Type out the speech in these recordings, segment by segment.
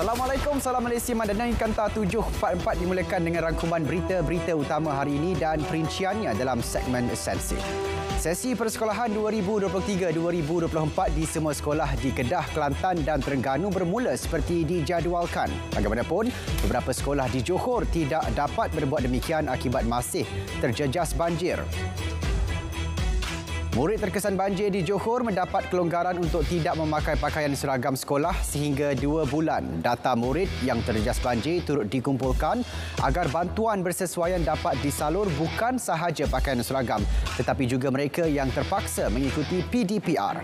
Assalamualaikum, salam Malaysia Madani. Kanta 744 dimulakan dengan rangkuman berita-berita utama hari ini dan perinciannya dalam segmen esensi. Sesi persekolahan 2023-2024 di semua sekolah di Kedah, Kelantan dan Terengganu bermula seperti dijadualkan. Bagaimanapun, beberapa sekolah di Johor tidak dapat berbuat demikian akibat masih terjejas banjir. Murid terkesan banjir di Johor mendapat kelonggaran untuk tidak memakai pakaian seragam sekolah sehingga 2 bulan. Data murid yang terjejas banjir turut dikumpulkan agar bantuan bersesuaian dapat disalur bukan sahaja pakaian seragam tetapi juga mereka yang terpaksa mengikuti PDPR.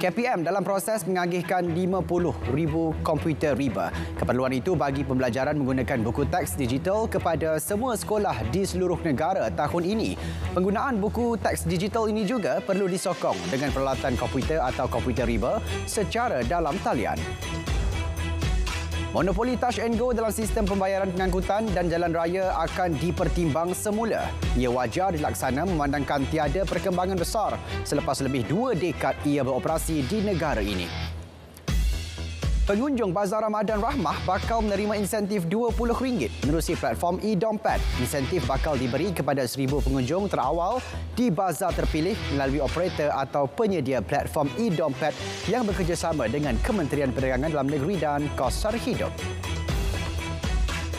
KPM dalam proses mengagihkan 50,000 komputer riba. Keperluan itu bagi pembelajaran menggunakan buku teks digital kepada semua sekolah di seluruh negara tahun ini. Penggunaan buku teks digital ini juga perlu disokong dengan peralatan komputer atau komputer riba secara dalam talian. Monopoli Touch and Go dalam sistem pembayaran pengangkutan dan jalan raya akan dipertimbang semula. Ia wajar dilaksana memandangkan tiada perkembangan besar selepas lebih 2 dekad ia beroperasi di negara ini. Pengunjung Bazar Ramadan Rahmah bakal menerima insentif RM20 menerusi platform e-Dompet. Insentif bakal diberi kepada 1,000 pengunjung terawal di bazar terpilih melalui operator atau penyedia platform e-Dompet yang bekerjasama dengan Kementerian Perdagangan Dalam Negeri dan Kos Sara Hidup.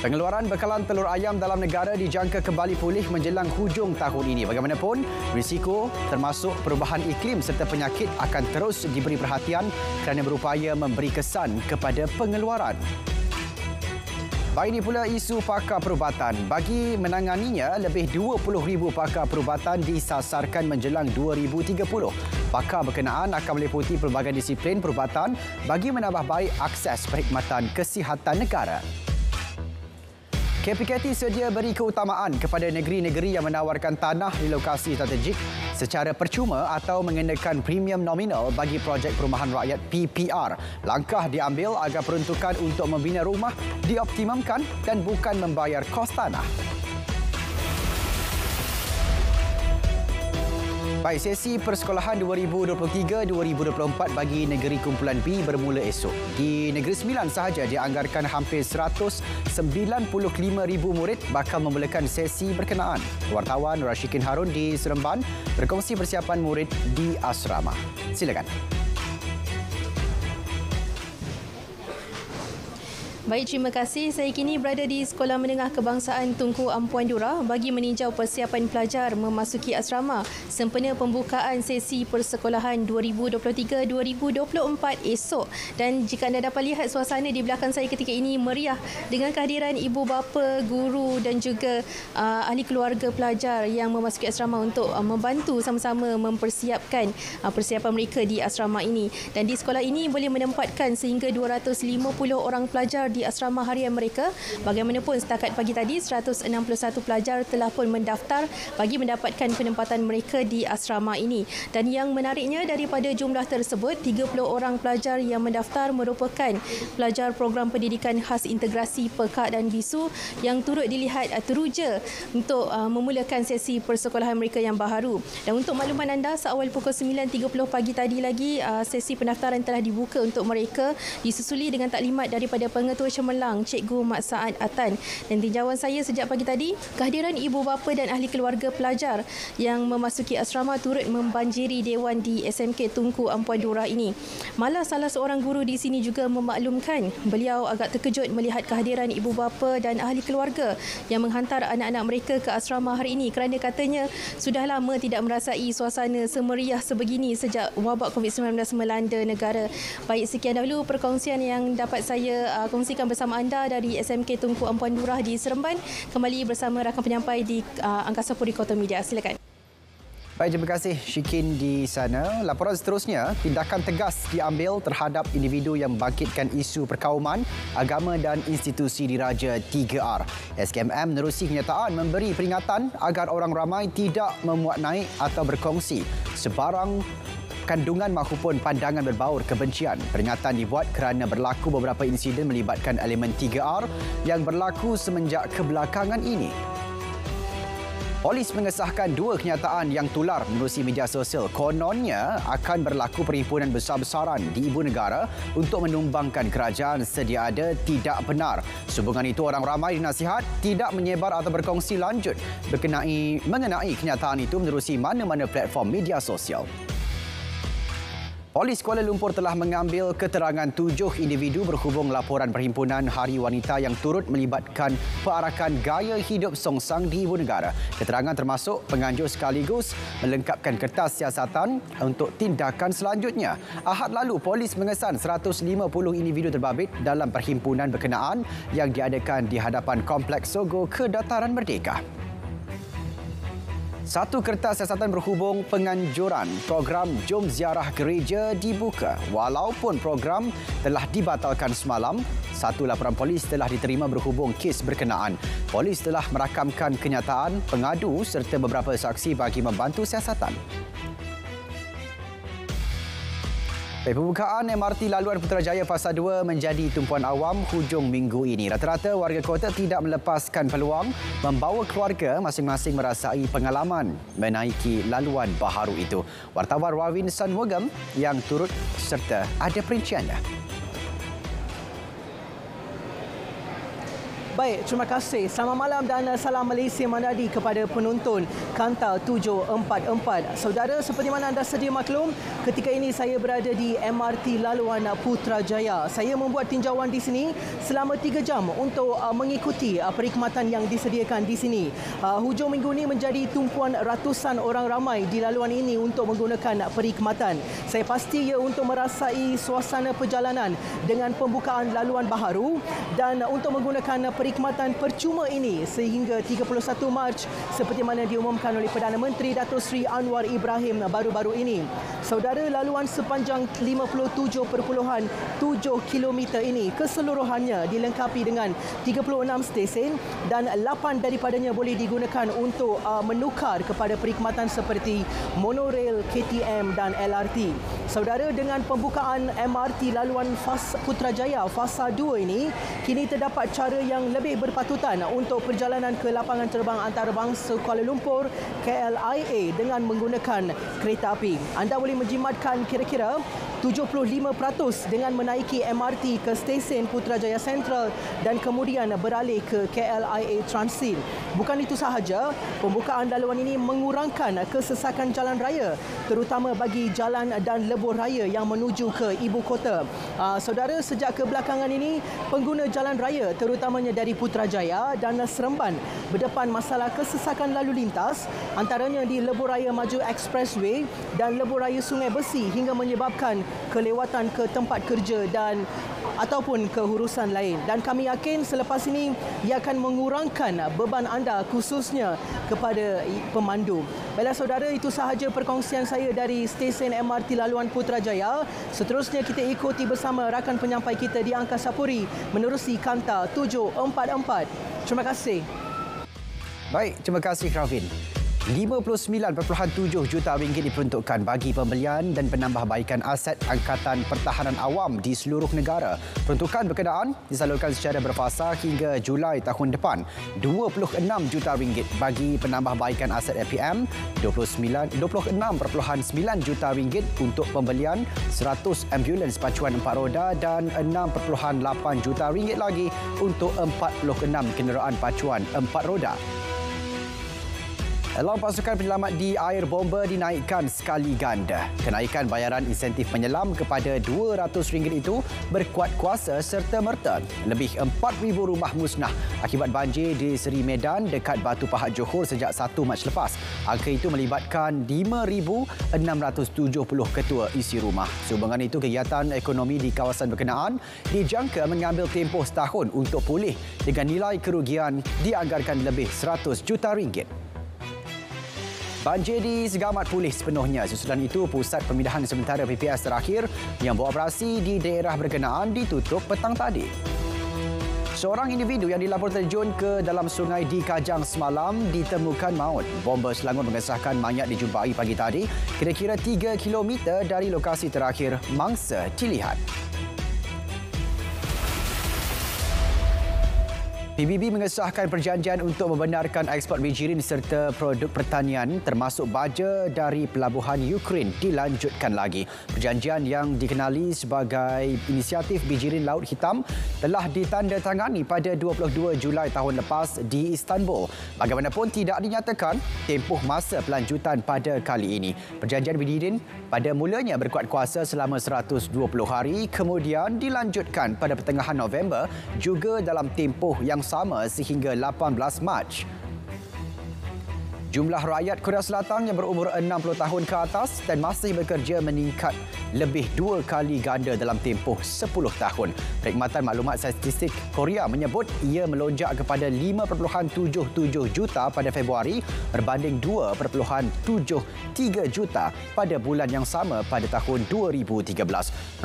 Pengeluaran bekalan telur ayam dalam negara dijangka kembali pulih menjelang hujung tahun ini. Bagaimanapun, risiko termasuk perubahan iklim serta penyakit akan terus diberi perhatian kerana berupaya memberi kesan kepada pengeluaran. Baik ini pula isu pakar perubatan. Bagi menanganinya, lebih 20,000 pakar perubatan disasarkan menjelang 2030. Pakar berkenaan akan meliputi pelbagai disiplin perubatan bagi menambah baik akses perkhidmatan kesihatan negara. KPKT sedia beri keutamaan kepada negeri-negeri yang menawarkan tanah di lokasi strategik secara percuma atau mengenakan premium nominal bagi projek perumahan rakyat PPR. Langkah diambil agar peruntukan untuk membina rumah dioptimumkan dan bukan membayar kos tanah. Baik, sesi persekolahan 2023-2024 bagi Negeri Kumpulan B bermula esok. Di Negeri Sembilan sahaja dianggarkan hampir 195,000 murid bakal memulakan sesi berkenaan. Wartawan Rashikin Harun di Seremban berkongsi persiapan murid di asrama. Silakan. Baik, terima kasih. Saya kini berada di Sekolah Menengah Kebangsaan Tunku Ampuan Dura bagi meninjau persiapan pelajar memasuki asrama sempena pembukaan sesi persekolahan 2023-2024 esok. Dan jika anda dapat lihat suasana di belakang saya ketika ini meriah dengan kehadiran ibu bapa, guru dan juga ahli keluarga pelajar yang memasuki asrama untuk membantu sama-sama mempersiapkan persiapan mereka di asrama ini. Dan di sekolah ini boleh menempatkan sehingga 250 orang pelajar di asrama harian mereka. Bagaimanapun setakat pagi tadi 161 pelajar telah pun mendaftar bagi mendapatkan penempatan mereka di asrama ini. Dan yang menariknya daripada jumlah tersebut 30 orang pelajar yang mendaftar merupakan pelajar program pendidikan khas integrasi Pekak dan Bisu yang turut dilihat teruja untuk memulakan sesi persekolahan mereka yang baharu. Dan untuk makluman anda, seawal pukul 9.30 pagi tadi lagi sesi pendaftaran telah dibuka untuk mereka disusuli dengan taklimat daripada Pengetua Cemerlang Cikgu Mat Saad Atan. Dan tinjauan saya sejak pagi tadi, kehadiran ibu bapa dan ahli keluarga pelajar yang memasuki asrama turut membanjiri dewan di SMK Tunku Ampuan Dura ini. Malah salah seorang guru di sini juga memaklumkan beliau agak terkejut melihat kehadiran ibu bapa dan ahli keluarga yang menghantar anak-anak mereka ke asrama hari ini kerana katanya sudah lama tidak merasai suasana semeriah sebegini sejak wabak COVID-19 melanda negara. Baik, sekian dahulu perkongsian yang dapat saya kongsikan bersama anda dari SMK Tunku Ampuan Dura di Seremban. Kembali bersama rakan penyampai di Angkasa Puri Kota Media. Silakan. Baik, terima kasih Syikin di sana. Laporan seterusnya, tindakan tegas diambil terhadap individu yang membangkitkan isu perkauman, agama dan institusi diraja 3R. SKMM menerusi kenyataan memberi peringatan agar orang ramai tidak memuat naik atau berkongsi sebarang kandungan maupun pandangan berbaur kebencian. Peringatan dibuat kerana berlaku beberapa insiden melibatkan elemen 3R yang berlaku semenjak kebelakangan ini. Polis mengesahkan dua kenyataan yang tular menerusi media sosial. Kononnya akan berlaku perhimpunan besar-besaran di ibu negara untuk menumbangkan kerajaan sedia ada tidak benar. Sehubungan itu, orang ramai dinasihat tidak menyebar atau berkongsi lanjut mengenai kenyataan itu menerusi mana-mana platform media sosial. Polis Kuala Lumpur telah mengambil keterangan 7 individu berhubung laporan Perhimpunan Hari Wanita yang turut melibatkan perarakan gaya hidup songsang di ibu negara. Keterangan termasuk penganjur sekaligus melengkapkan kertas siasatan untuk tindakan selanjutnya. Ahad lalu, polis mengesan 150 individu terbabit dalam perhimpunan berkenaan yang diadakan di hadapan Kompleks Sogo Kedataran Merdeka. Satu kertas siasatan berhubung penganjuran program Jom Ziarah Gereja dibuka. Walaupun program telah dibatalkan semalam, satu laporan polis telah diterima berhubung kes berkenaan. Polis telah merakamkan kenyataan pengadu serta beberapa saksi bagi membantu siasatan. Pembukaan MRT laluan Putrajaya Fasa 2 menjadi tumpuan awam hujung minggu ini. Rata-rata warga kota tidak melepaskan peluang membawa keluarga masing-masing merasai pengalaman menaiki laluan baharu itu. Wartawan Rawin Sanwagam yang turut serta ada perinciannya. Baik, terima kasih. Selamat malam dan salam Malaysia Manadi kepada penonton Kanta 744. Saudara, seperti mana anda sedia maklum, ketika ini saya berada di MRT laluan Putrajaya. Saya membuat tinjauan di sini selama 3 jam untuk mengikuti perkhidmatan yang disediakan di sini. Hujung minggu ini menjadi tumpuan ratusan orang ramai di laluan ini untuk menggunakan perkhidmatan. Saya pasti ia untuk merasai suasana perjalanan dengan pembukaan laluan baharu dan untuk menggunakan perkhidmatan percuma ini sehingga 31 Mac seperti mana diumumkan oleh Perdana Menteri Datuk Seri Anwar Ibrahim baru-baru ini. Saudara, laluan sepanjang 57.7 km ini keseluruhannya dilengkapi dengan 36 stesen dan 8 daripadanya boleh digunakan untuk menukar kepada perkhidmatan seperti monorail, KTM dan LRT. Saudara, dengan pembukaan MRT laluan Putrajaya Fasa 2 ini, kini terdapat cara yang lebih berpatutan untuk perjalanan ke lapangan terbang antarabangsa Kuala Lumpur KLIA dengan menggunakan kereta api. Anda boleh menjimatkan kira-kira 75% dengan menaiki MRT ke stesen Putrajaya Central dan kemudian beralih ke KLIA Transit. Bukan itu sahaja, pembukaan laluan ini mengurangkan kesesakan jalan raya terutama bagi jalan dan lebuh raya yang menuju ke ibu kota. Saudara, sejak kebelakangan ini pengguna jalan raya terutamanya dari Putrajaya dan Seremban berdepan masalah kesesakan lalu lintas antaranya di lebuh raya Maju Expressway dan lebuh raya Sungai Besi hingga menyebabkan kelewatan ke tempat kerja dan ataupun ke urusan lain. Dan kami yakin selepas ini ia akan mengurangkan beban anda khususnya kepada pemandu. Baiklah saudara, itu sahaja perkongsian saya dari stesen MRT laluan Putrajaya. Seterusnya kita ikuti bersama rakan penyampai kita di Angkasa Puri menerusi Kanta 744. Terima kasih. Baik, terima kasih Ravin. 59.7 juta ringgit diperuntukkan bagi pembelian dan penambahbaikan aset Angkatan Pertahanan Awam di seluruh negara. Peruntukan berkenaan disalurkan secara berfasa hingga Julai tahun depan. 26 juta ringgit bagi penambahbaikan aset APM, 26.9 juta ringgit untuk pembelian 100 ambulans pacuan 4 roda dan 6.8 juta ringgit lagi untuk 46 kenderaan pacuan 4 roda. Alaun pasukan penyelamat di air bomba dinaikkan sekali ganda. Kenaikan bayaran insentif penyelam kepada RM200 itu berkuat kuasa serta-merta. Lebih 4,000 rumah musnah akibat banjir di Seri Medan dekat Batu Pahat Johor sejak 1 Mac lepas. Angka itu melibatkan 5,670 ketua isi rumah. Sehubungan itu, kegiatan ekonomi di kawasan berkenaan dijangka mengambil tempoh setahun untuk pulih dengan nilai kerugian dianggarkan lebih RM100 juta. Banjir di Segamat pulih sepenuhnya. Susulan itu, pusat pemindahan sementara PPS terakhir yang beroperasi di daerah berkenaan ditutup petang tadi. Seorang individu yang dilaporkan terjun ke dalam sungai di Kajang semalam ditemukan maut. Bomba Selangor mengesahkan mayat dijumpai pagi tadi, kira-kira 3 km dari lokasi terakhir mangsa dilihat. PBB mengesahkan perjanjian untuk membenarkan ekspor bijirin serta produk pertanian termasuk baja dari pelabuhan Ukraine dilanjutkan lagi. Perjanjian yang dikenali sebagai Inisiatif Bijirin Laut Hitam telah ditandatangani pada 22 Julai tahun lepas di Istanbul. Bagaimanapun tidak dinyatakan tempoh masa pelanjutan pada kali ini. Perjanjian bijirin pada mulanya berkuat kuasa selama 120 hari, kemudian dilanjutkan pada pertengahan November juga dalam tempoh yang sama sehingga 18 Mac. Jumlah rakyat Korea Selatan yang berumur 60 tahun ke atas dan masih bekerja meningkat lebih 2 kali ganda dalam tempoh 10 tahun. Perkhidmatan Maklumat Statistik Korea menyebut ia melonjak kepada 5.77 juta pada Februari berbanding 2.73 juta pada bulan yang sama pada tahun 2013.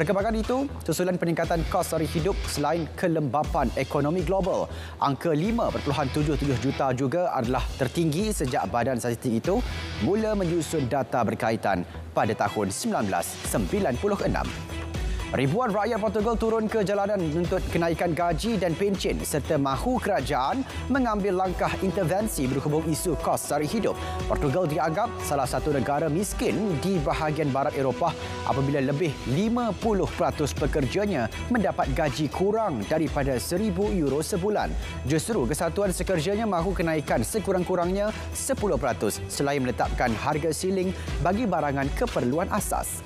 Perkembangan itu susulan peningkatan kos sara hidup selain kelembapan ekonomi global. Angka 5.77 juta juga adalah tertinggi sejak Badan Statistik itu mula menyusun data berkaitan pada tahun 1996. Ribuan rakyat Portugal turun ke jalanan menuntut kenaikan gaji dan pencen serta mahu kerajaan mengambil langkah intervensi berhubung isu kos sara hidup. Portugal dianggap salah satu negara miskin di bahagian barat Eropah apabila lebih 50% pekerjanya mendapat gaji kurang daripada €1,000 sebulan. Justru Kesatuan Sekerjanya mahu kenaikan sekurang-kurangnya 10% selain menetapkan harga siling bagi barangan keperluan asas.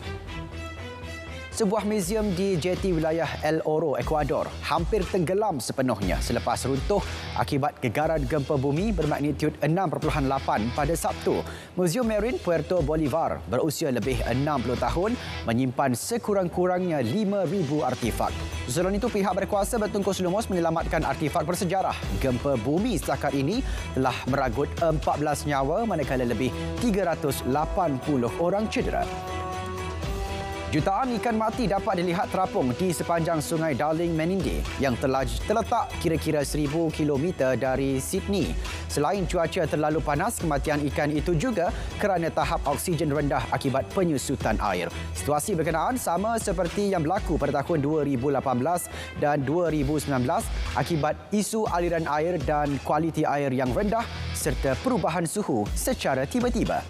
Sebuah muzium di jeti wilayah El Oro, Ecuador hampir tenggelam sepenuhnya selepas runtuh akibat gegaran gempa bumi bermagnitud 6.8 pada Sabtu. Muzium Marin Puerto Bolivar berusia lebih 60 tahun menyimpan sekurang-kurangnya 5,000 artifak. Susulan itu, pihak berkuasa bertungkus lumus menyelamatkan artifak bersejarah. Gempa bumi setakat ini telah meragut 14 nyawa manakala lebih 380 orang cedera. Jutaan ikan mati dapat dilihat terapung di sepanjang Sungai Darling Menindee yang terletak kira-kira 1,000 kilometer dari Sydney. Selain cuaca terlalu panas, kematian ikan itu juga kerana tahap oksigen rendah akibat penyusutan air. Situasi berkenaan sama seperti yang berlaku pada tahun 2018 dan 2019 akibat isu aliran air dan kualiti air yang rendah serta perubahan suhu secara tiba-tiba.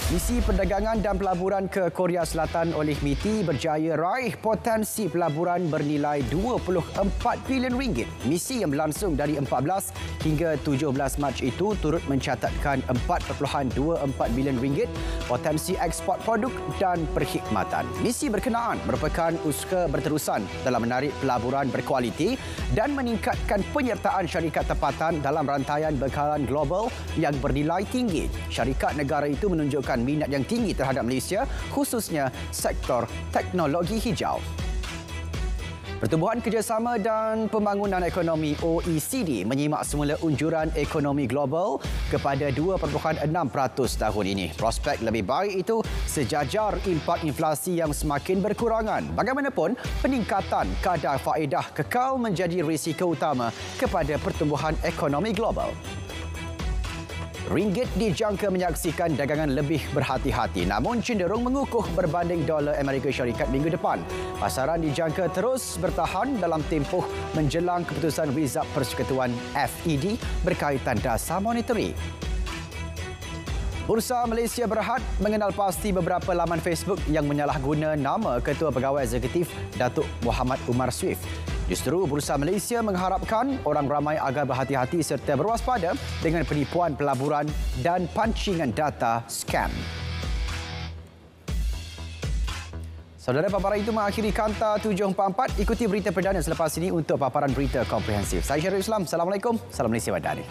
Misi Perdagangan dan Pelaburan ke Korea Selatan oleh MITI berjaya raih potensi pelaburan bernilai RM24 bilion. Misi yang berlangsung dari 14 hingga 17 Mac itu turut mencatatkan RM4.24 bilion potensi ekspor produk dan perkhidmatan. Misi berkenaan merupakan usaha berterusan dalam menarik pelaburan berkualiti dan meningkatkan penyertaan syarikat tempatan dalam rantaian bekalan global yang bernilai tinggi. Syarikat negara itu menunjukkan minat yang tinggi terhadap Malaysia, khususnya sektor teknologi hijau. Pertumbuhan Kerjasama dan Pembangunan Ekonomi OECD menyimak semula unjuran ekonomi global kepada 2.6% tahun ini. Prospek lebih baik itu sejajar impak inflasi yang semakin berkurangan. Bagaimanapun, peningkatan kadar faedah kekal menjadi risiko utama kepada pertumbuhan ekonomi global. Ringgit dijangka menyaksikan dagangan lebih berhati-hati namun cenderung mengukuh berbanding dolar Amerika Syarikat minggu depan. Pasaran dijangka terus bertahan dalam tempoh menjelang keputusan Rizab Persekutuan FED berkaitan dasar monetari. Bursa Malaysia Berhad mengenal pasti beberapa laman Facebook yang menyalahguna nama Ketua Pegawai Eksekutif Datuk Muhammad Umar Swift. Justru Bursa Malaysia mengharapkan orang ramai agar berhati-hati serta berwaspada dengan penipuan pelaburan dan pancingan data scam. Saudara, paparan itu mengakhiri Kanta 744. Ikuti berita perdana selepas ini untuk paparan berita komprehensif. Saya Syarul Islam. Assalamualaikum. Salam Malaysia Madani.